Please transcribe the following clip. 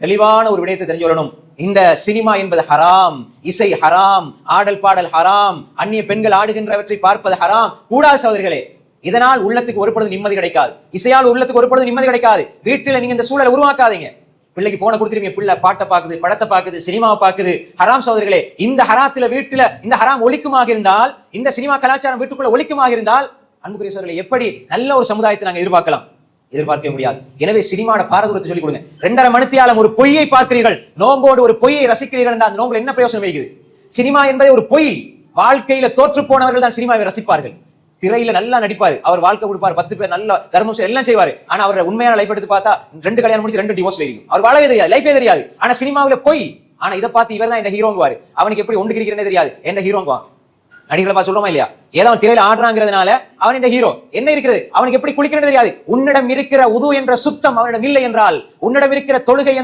தெளிவான ஒரு விடயத்தை தெரிஞ்சு கொள்ளணும். இந்த சினிமா என்பது ஹராம், இசை ஹராம், ஆடல் பாடல் ஹராம், அந்நிய பெண்கள் ஆடுகின்றவற்றை பார்ப்பது ஹராம், கூடாது சகோதரிகளே. இதனால் உள்ளத்துக்கு ஒரு பொழுது நிம்மதி கிடைக்காது, இசையால் உள்ளத்துக்கு ஒரு பொழுது நிம்மதி கிடைக்காது. வீட்டில் நீங்க இந்த சூழலை உருவாக்காதீங்க. பிள்ளைக்கு போனை கொடுத்துருவீங்க, பிள்ளை பாட்டை பாக்குது, படத்தை பாக்குது, சினிமாவை பாக்குது. ஹராம் சகோதரிகளே. இந்த ஹராத்துல வீட்டுல இந்த ஹராம் ஒலிக்குமாக இருந்தால், இந்த சினிமா கலாச்சாரம் வீட்டுக்குள்ள ஒலிக்குமாக இருந்தால், அன்புக்குரிய சகோதரிகளே, எப்படி நல்ல ஒரு சமுதாயத்தை நாங்க எதிர்பார்க்க முடியாது. எனவே சினிமாவோட பாரதூரத்தை சொல்லிக் கொடுங்க. 2.5 மணித்தியாலம் ஒரு பொய்யை பார்க்கிறீர்கள், நோம்போடு ஒரு பொய்யை ரசிக்கிறீர்கள், அந்த நோம்புல என்ன பிரயோசனம் வைக்குது? சினிமா என்பதை ஒரு பொய். வாழ்க்கையில தோற்று போனவர்கள் தான் சினிமாவை ரசிப்பார்கள். திரையில நல்லா நடிப்பாரு, அவர் வாழ்க்கை கொடுப்பாரு, 10 பேர் நல்ல தர்மம் எல்லாம் செய்வாரு. ஆனா அவரோட உண்மையான லைஃப் எடுத்து பார்த்தா 2 கல்யாணம் முடிச்சு 2 டிவோர்ஸ் இருக்கும். அவர் வாழவே தெரியாது, லைஃபே தெரியாது. ஆனா சினிமாவில பொய். ஆனா இதை பார்த்து இவர் தான் என் ஹீரோங்குவாரு. அவனுக்கு எப்படி ஒன்று இருக்கிறேனே தெரியாது, என்ன ஹீரோங்குவான். நடிகளை சொல்லுமா இல்லையா? ஏதோ திரையில ஆடுறாங்கிறதுனால அவன் இந்த ஹீரோ. என்ன இருக்கிறது அவனுக்கு எப்படி குளிக்கிறது தெரியாது. உன்னிடம் இருக்கிற உது என்ற சுத்தம் அவனிடம் இல்லை என்றால், உன்னிடம் இருக்கிற தொழுகை